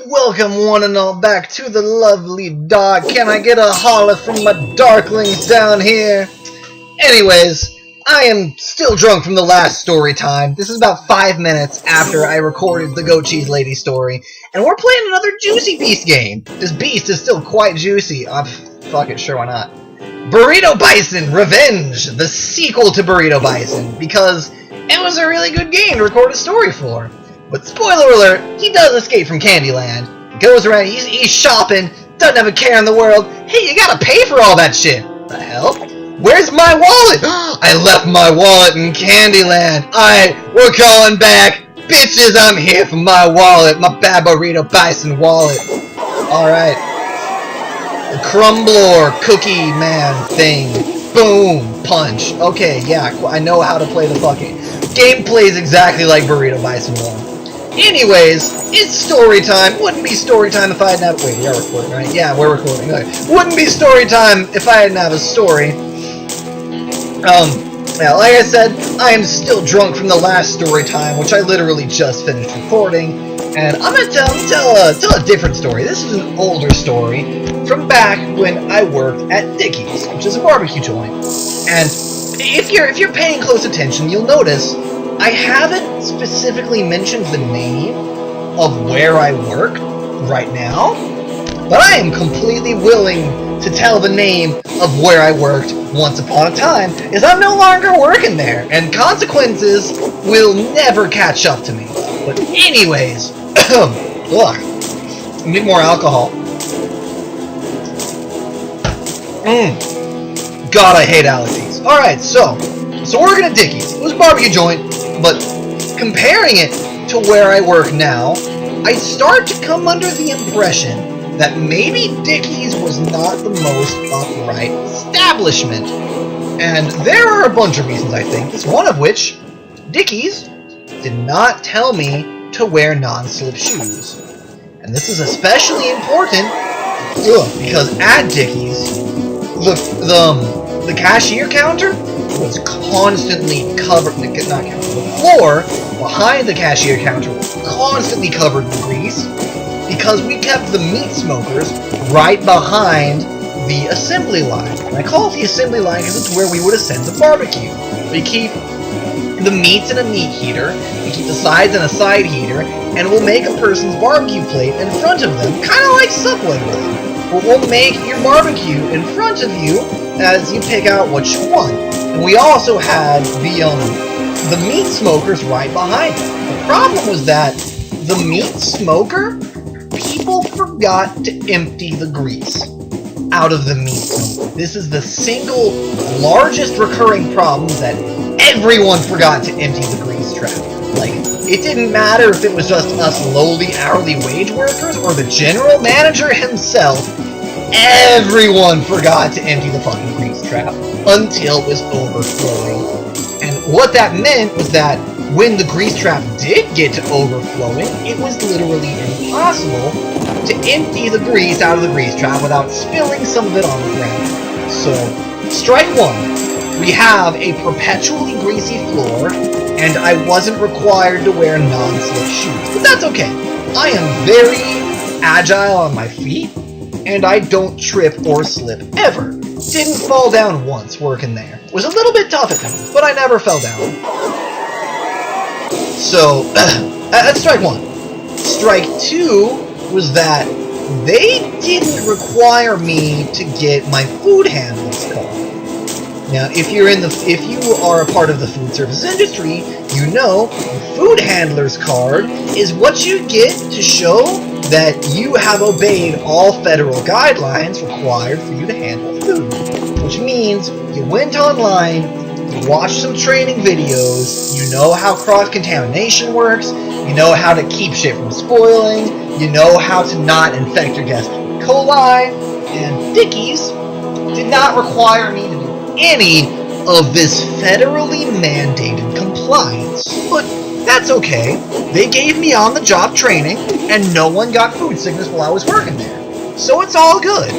Welcome one and all back to the lovely dog. Can I get a holler from my darklings down here? Anyways, I am still drunk from the last story time. This is about 5 minutes after I recorded the Goat Cheese Lady story, and we're playing another Juicy Beast game. This beast is still quite juicy. Fuck it, sure, why not? Burrito Bison Revenge, the sequel to Burrito Bison, because it was a really good game to record a story for. But spoiler alert, he does escape from Candyland. Goes around, he's shopping, doesn't have a care in the world. Hey, you gotta pay for all that shit. The hell? Where's my wallet? I left my wallet in Candyland. We're going back. Bitches, I'm here for my wallet, my bad Burrito Bison wallet. Alright. The Crumbler Cookie Man thing. Boom. Punch. Okay, yeah, I know how to play the fucking... Gameplay is exactly like Burrito Bison 1. Anyways, it's story time. Wouldn't be story time if I hadn't have... Wait, we are recording, right? Yeah, we're recording. Okay. Wouldn't be story time if I hadn't have a story. Yeah, like I said, I am still drunk from the last story time, which I literally just finished recording. And I'm gonna tell a different story. This is an older story from back when I worked at Dickie's, which is a barbecue joint. And if you're paying close attention, you'll notice I haven't specifically mentioned the name of where I work right now, but I am completely willing to tell the name of where I worked once upon a time, as I'm no longer working there, and consequences will never catch up to me. But anyways, ugh, need more alcohol. God, I hate allergies. Alright, so working at Dickie's. It was a barbecue joint, but comparing it to where I work now, I start to come under the impression that maybe Dickie's was not the most upright establishment. And there are a bunch of reasons, I think. It's one of which, Dickie's did not tell me to wear non-slip shoes. And this is especially important because at Dickie's, the cashier counter was constantly covered, the floor behind the cashier counter was constantly covered in grease because we kept the meat smokers right behind the assembly line. And I call it the assembly line because it's where we would ascend the barbecue. We keep the meats in a meat heater, we keep the sides in a side heater, and we'll make a person's barbecue plate in front of them, kind of like Subway would. But we'll make your barbecue in front of you as you pick out what you want. And we also had the meat smokers right behind it. The problem was that the meat smoker, people forgot to empty the grease out of the meat smoker. This is the single largest recurring problem that everyone forgot to empty the grease trap. Like, it didn't matter if it was just us lowly hourly wage workers or the general manager himself. Everyone forgot to empty the fucking grease trap until it was overflowing. And what that meant was that when the grease trap did get to overflowing, it was literally impossible to empty the grease out of the grease trap without spilling some of it on the ground. So, strike one. We have a perpetually greasy floor, and I wasn't required to wear non-slip shoes. But that's okay. I am very agile on my feet, and I don't trip or slip ever. Didn't fall down once working there. Was a little bit tough at times, but I never fell down. So, that's strike one. Strike two was that they didn't require me to get my food handler's card. Now, if you are a part of the food service industry, you know the food handler's card is what you get to show that you have obeyed all federal guidelines required for you to handle food. Which means you went online, you watched some training videos, you know how cross-contamination works, you know how to keep shit from spoiling, you know how to not infect your guests with E. coli, and Dickie's did not require me to do any of this federally mandated compliance. But that's okay. They gave me on-the-job training, and no one got food sickness while I was working there. So it's all good.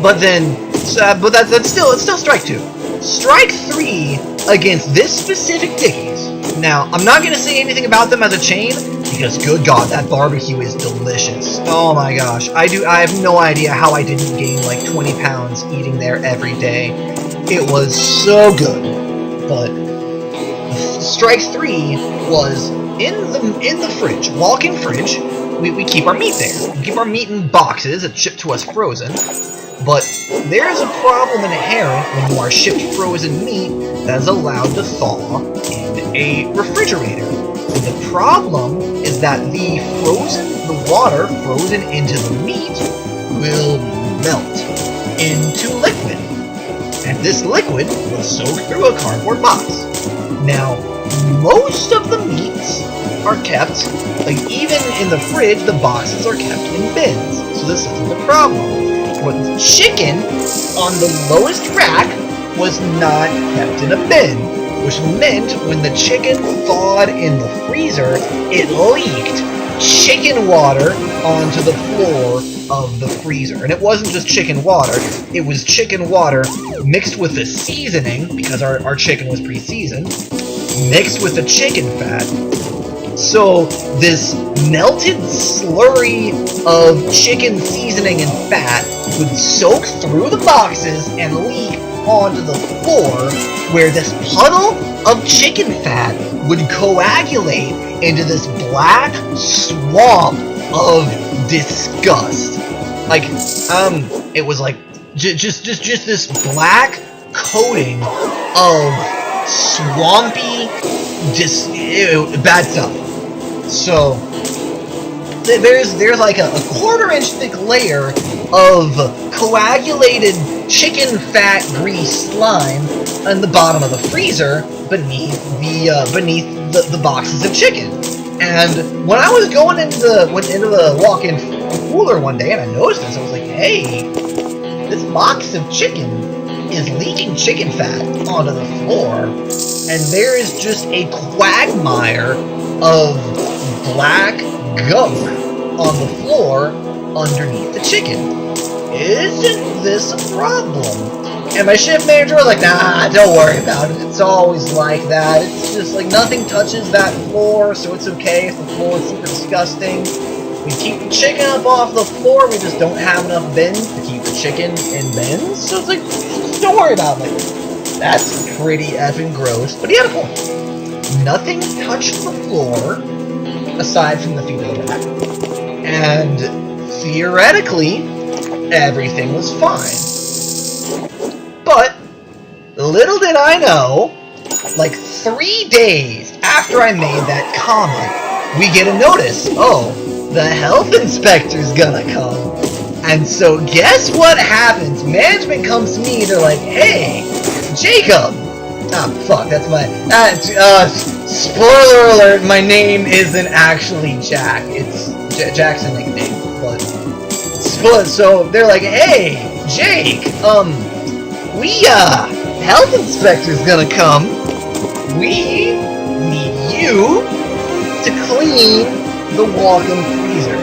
But it's still strike two. Strike three against this specific Dickie's. Now, I'm not going to say anything about them as a chain, because good God, that barbecue is delicious. Oh my gosh, I have no idea how I didn't gain like 20 pounds eating there every day. It was so good. But strike 3 was in the fridge, walk-in fridge. We keep our meat there. We keep our meat in boxes that's shipped to us frozen. But there is a problem inherent when you are shipped frozen meat that is allowed to thaw in a refrigerator. And the problem is that the water frozen into the meat will melt into liquid. And this liquid will soak through a cardboard box. Now, most of the meats are kept, like even in the fridge, the boxes are kept in bins. So this isn't the problem. But the chicken on the lowest rack was not kept in a bin, which meant when the chicken thawed in the freezer, it leaked chicken water onto the floor of the freezer. And it wasn't just chicken water, it was chicken water mixed with the seasoning, because our chicken was pre-seasoned, mixed with the chicken fat. So this melted slurry of chicken seasoning and fat would soak through the boxes and leak onto the floor, where this puddle of chicken fat would coagulate into this black swamp of disgust. Like, it was like just this black coating of swampy, just bad stuff. So there's like a quarter-inch thick layer of coagulated chicken fat grease slime on the bottom of the freezer beneath the boxes of chicken. And when I was going into the walk-in cooler one day and I noticed this, I was like, hey, this box of chicken is leaking chicken fat onto the floor, and there is just a quagmire of black gunk on the floor underneath the chicken. Isn't this a problem? And my shift manager was like, nah, don't worry about it. It's always like that. It's just like nothing touches that floor, so it's okay if the floor is super disgusting. We keep the chicken up off the floor, we just don't have enough bins to keep the chicken in bins. So it's like, don't worry about it. That's pretty effing gross. But he had a point. Nothing touched the floor aside from the feet of the rack. And theoretically, everything was fine. But little did I know, like 3 days after I made that comment, we get a notice. Oh, the health inspector's gonna come. And so guess what happens? Management comes to me, they're like, hey, Jacob. Ah, fuck, that's my... spoiler alert, my name isn't actually Jack. It's... Jack's a nickname, but... So, they're like, hey, Jake, health inspector's gonna come. We need you to clean the walk-in freezer.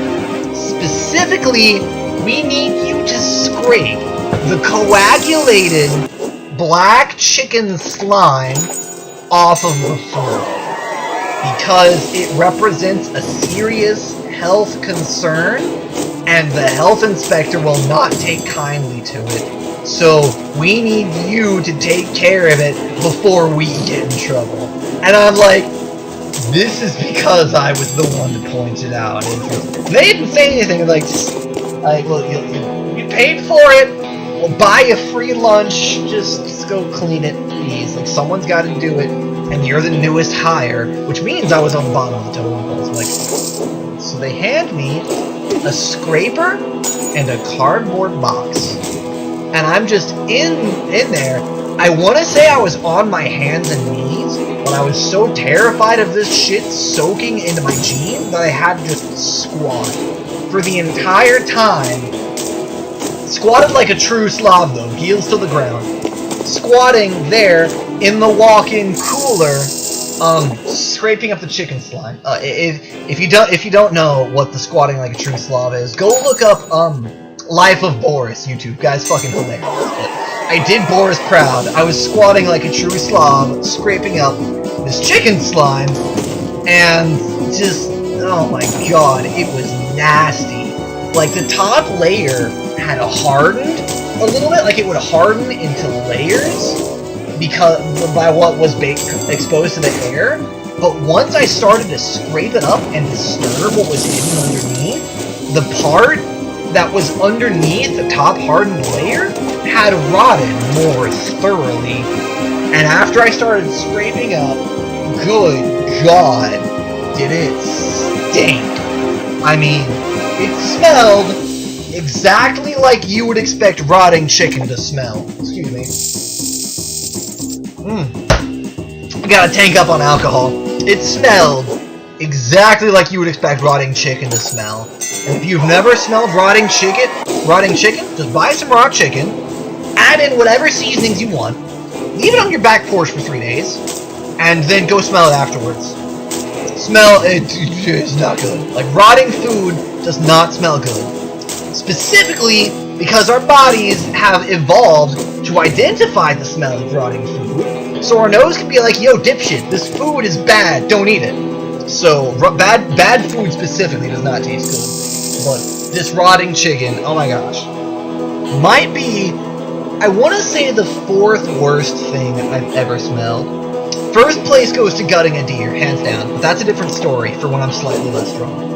Specifically, we need you to scrape the coagulated black chicken slime off of the floor, because it represents a serious health concern and the health inspector will not take kindly to it. So we need you to take care of it before we get in trouble. And I'm like, this is because I was the one that pointed out. They didn't say anything. Like, just like, look, you paid for it. We'll buy you free lunch. Just go clean it, please. Like, someone's got to do it, and you're the newest hire, which means I was on the bottom of the totem pole. So they hand me a scraper and a cardboard box, and I'm just in there. I want to say I was on my hands and knees, but I was so terrified of this shit soaking into my jeans that I had to just squat for the entire time. Squatted like a true Slav though, heels to the ground. Squatting there in the walk-in cooler, scraping up the chicken slime. If you don't know what the squatting like a true Slav is, go look up Life of Boris YouTube. Guy's fucking hilarious. But I did Boris proud. I was squatting like a true Slav, scraping up this chicken slime, and just oh my god, it was nasty. Like, the top layer had hardened a little bit, like it would harden into layers because by what was exposed to the air. But once I started to scrape it up and disturb what was hidden underneath, the part that was underneath the top hardened layer had rotted more thoroughly. And after I started scraping up, good God, did it stink. I mean, it smelled exactly like you would expect rotting chicken to smell. Excuse me. Gotta tank up on alcohol. It smelled exactly like you would expect rotting chicken to smell. And if you've never smelled rotting chicken, just buy some raw chicken, add in whatever seasonings you want, leave it on your back porch for 3 days, and then go smell it afterwards. It's not good. Like, rotting food does not smell good. Specifically because our bodies have evolved to identify the smell of rotting food, so our nose can be like, yo, dipshit, this food is bad, don't eat it. So, bad food specifically does not taste good. But this rotting chicken, oh my gosh, might be, I want to say, the 4th worst thing I've ever smelled. First place goes to gutting a deer, hands down, but that's a different story for when I'm slightly less drunk.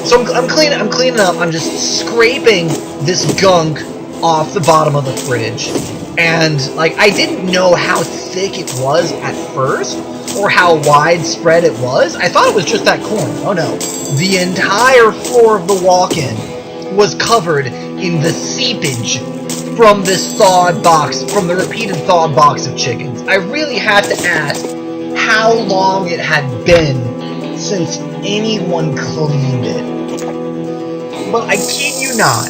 So I'm cleaning up, I'm just scraping this gunk off the bottom of the fridge. And, like, I didn't know how thick it was at first, or how widespread it was. I thought it was just that corner. Oh no. The entire floor of the walk-in was covered in the seepage from this thawed box, from the repeated thawed box of chickens. I really had to ask how long it had been since anyone cleaned it. But I kid you not,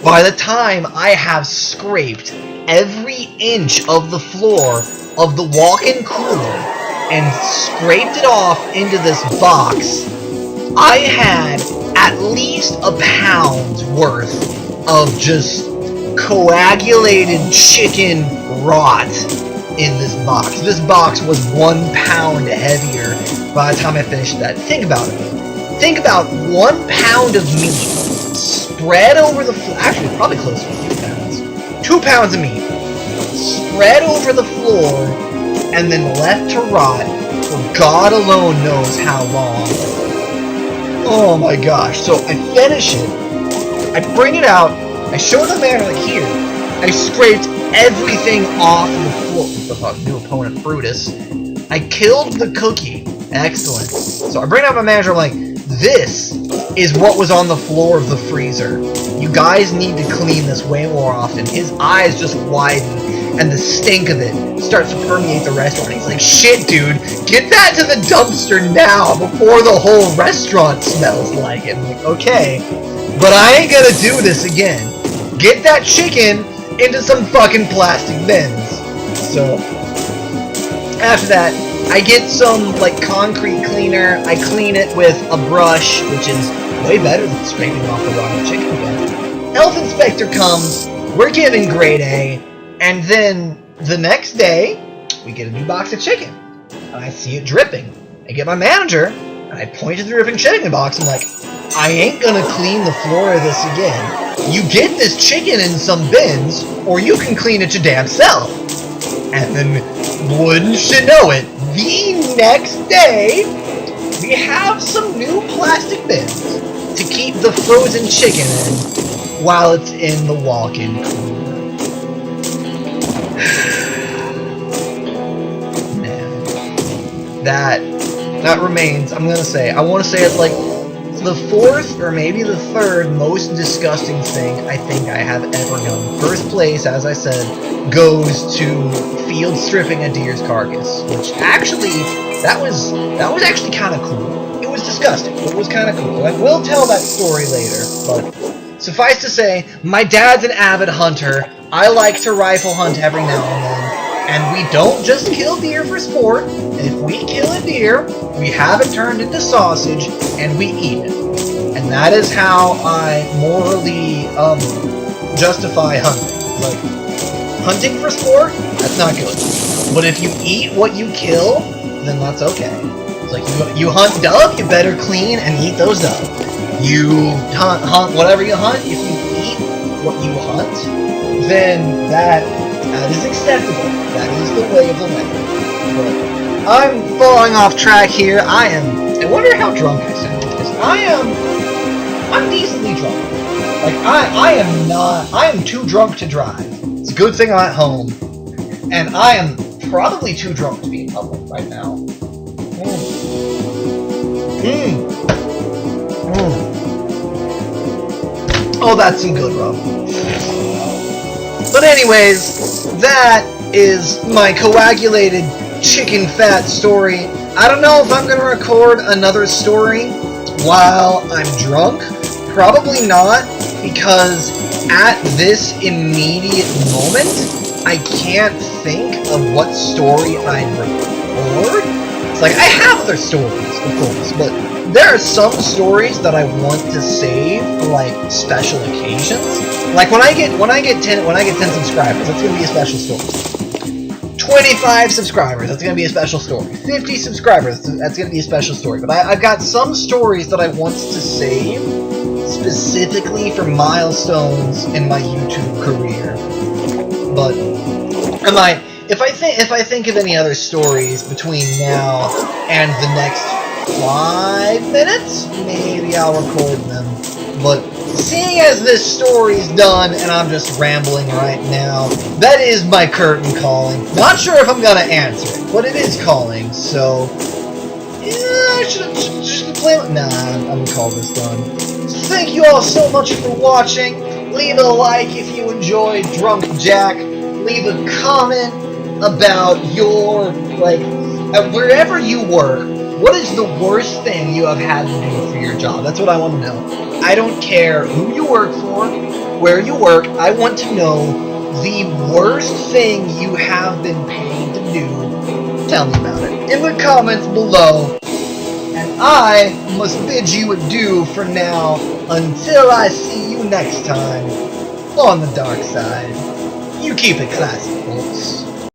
by the time I have scraped every inch of the floor of the walk-in cooler and scraped it off into this box, I had at least a pound's worth of just coagulated chicken rot in this box. This box was 1 pound heavier by the time I finished that. Think about it. Think about 1 pound of meat spread over the floor. Actually, probably closer to 2 pounds. 2 pounds of meat spread over the floor and then left to rot for God alone knows how long. Oh my gosh. So I finish it. I bring it out. I show the man, like, here. I scraped everything off the floor. The new opponent, Brutus. I killed the cookie. Excellent. So I bring out my manager, I'm like, this is what was on the floor of the freezer. You guys need to clean this way more often. His eyes just widen, and the stink of it starts to permeate the restaurant. He's like, shit, dude, get that to the dumpster now before the whole restaurant smells like it. I'm like, okay, but I ain't gonna do this again. Get that chicken into some fucking plastic bins. So, after that, I get some, like, concrete cleaner. I clean it with a brush, which is way better than scraping off the rotten chicken again. Health inspector comes, we're giving grade A, and then the next day, we get a new box of chicken. And I see it dripping. I get my manager, and I point to the dripping chicken box, and I'm like, I ain't gonna clean the floor of this again. You get this chicken in some bins, or you can clean it your damn self. And then, wouldn't you know it, the next day, we have some new plastic bins to keep the frozen chicken in while it's in the walk-in cooler. Man, that remains, I'm gonna say, I want to say it's like the 4th or maybe the 3rd most disgusting thing I think I have ever done. First place, as I said, goes to field stripping a deer's carcass, which actually, that was actually kind of cool. It was disgusting, but it was kind of cool. I will tell that story later, but suffice to say, my dad's an avid hunter. I like to rifle hunt every now and then, and we don't just kill deer for sport. If we kill a deer, we have it turned into sausage, and we eat it. And that is how I morally justify hunting. Like, hunting for sport, that's not good. But if you eat what you kill, then that's okay. It's like, you hunt dove, you better clean and eat those dove. You hunt whatever you hunt, if you eat what you hunt, then that is acceptable. That is the way of the land. But I'm falling off track here. I wonder how drunk I sound, because I'm decently drunk. Like, I am too drunk to drive. It's a good thing I'm at home. And I am probably too drunk to be in public right now. Oh, that's some good rum. But anyways, that is my coagulated chicken fat story. I don't know if I'm going to record another story while I'm drunk. Probably not, because at this immediate moment, I can't think of what story I'd record. It's like, I have other stories, of course, but there are some stories that I want to save for, like, special occasions. Like, when I get 10 subscribers, that's gonna be a special story. 25 subscribers, that's gonna be a special story. 50 subscribers, that's gonna be a special story. But I've got some stories that I want to save specifically for milestones in my YouTube career. But if I think of any other stories between now and the next 5 minutes, maybe I'll record them. But seeing as this story's done and I'm just rambling right now, that is my curtain calling. Not sure if I'm gonna answer it, but it is calling, so yeah, I should play. Nah, I'm gonna call this done. So thank you all so much for watching. Leave a like if you enjoyed Drunk Jack. Leave a comment about your, like, wherever you work, what is the worst thing you have had to do for your job? That's what I want to know. I don't care who you work for, where you work, I want to know the worst thing you have been paid to do. Tell me about it in the comments below. And I must bid you adieu for now, until I see you next time on the dark side. You keep it classy, folks.